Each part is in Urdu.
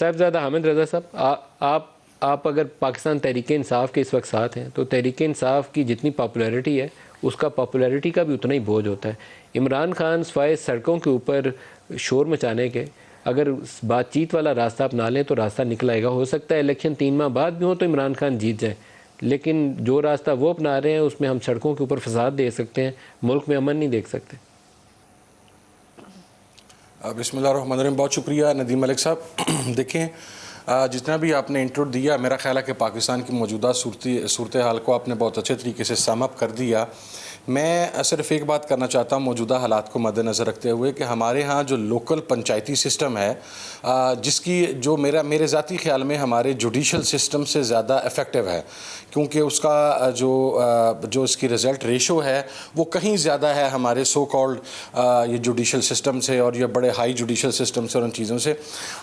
صاحبزادہ حامد رضا صاحب، آپ اگر پاکستان تحریک انصاف کے اس وقت ساتھ ہیں تو تحریک انصاف کی جتنی پاپولیرٹی ہے اس کا پاپولیرٹی کا بھی اتنا ہی بوجھ ہوتا ہے۔ عمران خان سوائے سڑکوں کے اوپر شور مچانے کے اگر بات چیت والا راستہ اپنا لیں تو راستہ نکل آئے گا۔ ہو سکتا ہے الیکشن 3 ماہ بعد بھی ہو تو عمران خان جیت جائیں، لیکن جو راستہ وہ اپنا رہے ہیں اس میں ہم سڑکوں کے اوپر فساد دیکھ سکتے ہیں، ملک میں امن نہیں دیکھ سکتے۔ بسم اللہ الرحمن الرحیم، بہت شکریہ ندیم ملک صاحب۔ دیکھیں جتنا بھی آپ نے انٹرو دیا، میرا خیال ہے کہ پاکستان کی موجودہ صورتحال کو آپ نے بہت اچھے طریقے سے سم اپ کر دیا۔ میں صرف ایک بات کرنا چاہتا ہوں موجودہ حالات کو مد نظر رکھتے ہوئے کہ ہمارے ہاں جو لوکل پنچایتی سسٹم ہے، جس کی جو میرے ذاتی خیال میں ہمارے جوڈیشل سسٹم سے زیادہ افیکٹو ہے، کیونکہ اس کا جو اس کی رزلٹ ریشو ہے وہ کہیں زیادہ ہے ہمارے سو کالڈ یہ جوڈیشل سسٹم سے اور یہ بڑے ہائی جوڈیشل سسٹم سے اور ان چیزوں سے۔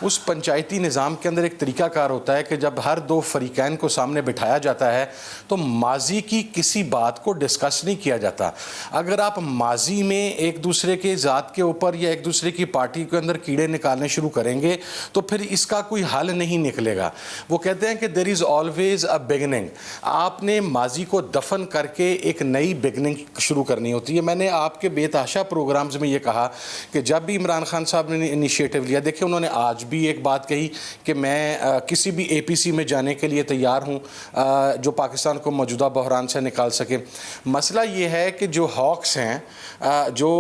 اس پنچایتی نظام کے اندر ایک طریقہ کار ہوتا ہے کہ جب ہر دو فریقین کو سامنے بٹھایا جاتا ہے تو ماضی کی کسی بات کو ڈسکس نہیں کیا جاتا۔ اگر آپ ماضی میں ایک دوسرے کے ذات کے اوپر یا ایک دوسرے کی پارٹی کے اندر کیڑے نکالنے شروع کریں گے تو پھر اس کا کوئی حل نہیں نکلے گا۔ وہ کہتے ہیں کہ there is always a beginning۔ آپ نے ماضی کو دفن کر کے ایک نئی بگننگ شروع کرنی ہوتی ہے۔ میں نے آپ کے بے تحاشا پروگرامز میں یہ کہا کہ جب بھی عمران خان صاحب نے انیشیٹو لیا، دیکھیں انہوں نے آج بھی ایک بات کہی کہ میں کسی بھی اے پی سی میں جانے کے لیے تیار ہوں جو پاکستان کو موجودہ بحران سے نکال سکے۔ مسئلہ یہ ہے کہ جو ہاکس ہیں، جو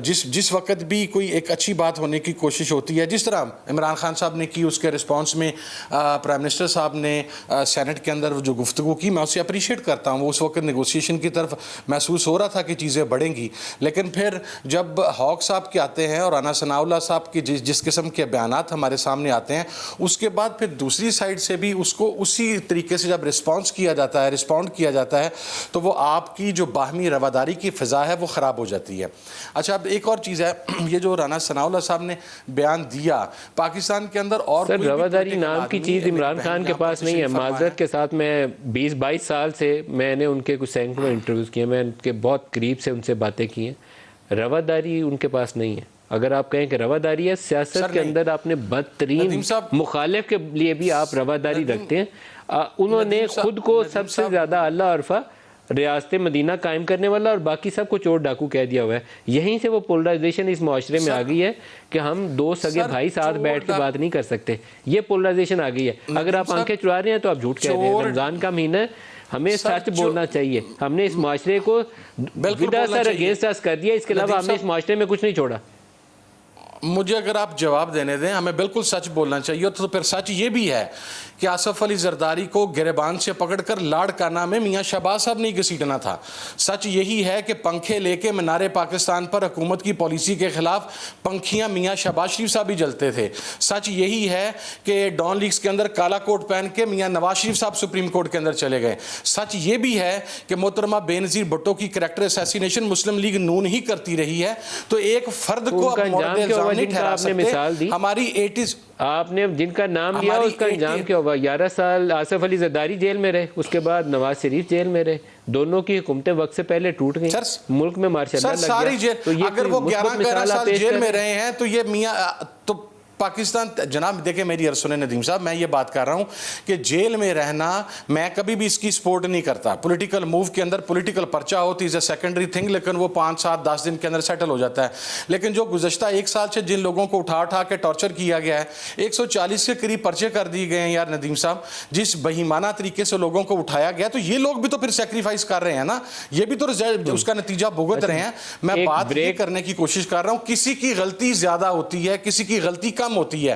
جس وقت بھی کوئی ایک اچھی بات ہونے کی کوشش ہوتی ہے، جس طرح عمران خان صاحب نے کی، اس کے رسپانس میں پرائم منسٹر صاحب نے سینٹ کے اندر جو گفتگو کی، میں اسے اپریشیٹ کرتا ہوں۔ وہ اس وقت نیگوسیشن کی طرف محسوس ہو رہا تھا کہ چیزیں بڑھیں گی، لیکن پھر جب ہاک صاحب کے آتے ہیں اور رانا ثناء اللہ صاحب کی جس قسم کے بیانات ہمارے سامنے آتے ہیں، اس کے بعد پھر دوسری سائڈ سے بھی اس کو اسی طریقے سے جب رسپانڈ کیا جاتا ہے تو وہ آپ کی جو باہمی رواداری کی فضا ہے وہ خراب ہو جاتی ہے۔ اچھا، اب ایک اور چیز ہے، یہ جو رانا ثناء اللہ صاحب نے بیان دیا، پاکستان کے اندر اور سر رواداری نام کی چیز عمران خان کے پاس نہیں ہے۔ معذرت کے ساتھ میں 20-22 سال سے میں نے ان کے کچھ سینکڑوں انٹرویوز کیے، میں ان کے بہت قریب سے ان سے باتیں کی ہیں۔ رواداری ان کے پاس نہیں ہے۔ اگر آپ کہیں کہ رواداری ہے، سیاست کے اندر آپ نے بدترین مخالف کے لیے بھی آپ رواداری رکھتے ہیں۔ انہوں نے خود کو سب سے زیادہ اللہ عرفہ ریاست مدینہ قائم کرنے والا اور باقی سب کو چور ڈاکو کہہ دیا ہوا ہے۔ یہیں سے وہ پولرائزیشن اس معاشرے میں آ گئی ہے کہ ہم دو سگے بھائی ساتھ بیٹھ کے بات نہیں کر سکتے۔ یہ پولرائزیشن آ گئی ہے۔ اگر آپ آنکھیں چرا رہے ہیں تو آپ جھوٹ کہہ رہے ہیں۔ رمضان کا مہینہ ہے، ہمیں سچ بولنا چاہیے۔ ہم نے اس معاشرے کو ودا سر اگینسٹ اس کر دیا، اس کے علاوہ ہم نے اس معاشرے میں کچھ نہیں چھوڑا۔ مجھے اگر آپ جواب دینے دیں، ہمیں بالکل سچ بولنا چاہیے۔ تو پھر سچ یہ بھی ہے کہ آصف علی زرداری کو گریبان سے پکڑ کر لاڑکانہ میں میاں شہباز صاحب نے گھسیٹنا تھا۔ سچ یہی ہے کہ پنکھے لے کے مینار پاکستان پر حکومت کی پالیسی کے خلاف پنکھیاں میاں شہباز شریف صاحب بھی جلتے تھے۔ سچ یہی ہے کہ ڈان لیگز کے اندر کالا کوٹ پہن کے میاں نواز شریف صاحب سپریم کورٹ کے اندر چلے گئے۔ سچ یہ بھی ہے کہ محترمہ بے نظیر بھٹو کی کریکٹر اسیسینیشن مسلم لیگ نون ہی کرتی رہی ہے۔ تو ایک فرد کو اب مورد الزام نہیں ٹھہرا سکتے۔ ہماری 80s آپ نے جن کا نام لیا اس کا انجام کیا ہوگا؟ 11 سال آصف علی زرداری جیل میں رہے، اس کے بعد نواز شریف جیل میں رہے، دونوں کی حکومتیں وقت سے پہلے ٹوٹ گئیں، ملک میں مارشل لا لگ گیا۔ اگر وہ 11 سال جیل میں رہے ہیں تو یہ میاں تو پاکستان، جناب دیکھیں میری عرض سنیں ندیم صاحب، میں یہ بات کر رہا ہوں کہ جیل میں رہنا، میں کبھی بھی اس کی سپورٹ نہیں کرتا۔ پولیٹیکل موو کے اندر پولیٹیکل پرچہ ہوتی ہے سیکنڈری تھنگ، لیکن وہ 5, 7, 10 دن کے اندر سیٹل ہو جاتا ہے۔ لیکن جو گزشتہ 1 سال سے جن لوگوں کو اٹھا کے ٹارچر کیا گیا ہے، 140 کے قریب پرچے کر دیے گئے ہیں یار ندیم صاحب، جس بہیمانہ طریقے سے لوگوں کو اٹھایا گیا، تو یہ لوگ بھی تو پھر سیکریفائز کر رہے ہیں نا، یہ بھی تو اس کا نتیجہ بھگت رہے ہیں۔ میں بات یہ کرنے کی کوشش کر رہا ہوں، کسی کی غلطی زیادہ ہوتی ہے، کسی کی غلطی کم ہوتی ہے۔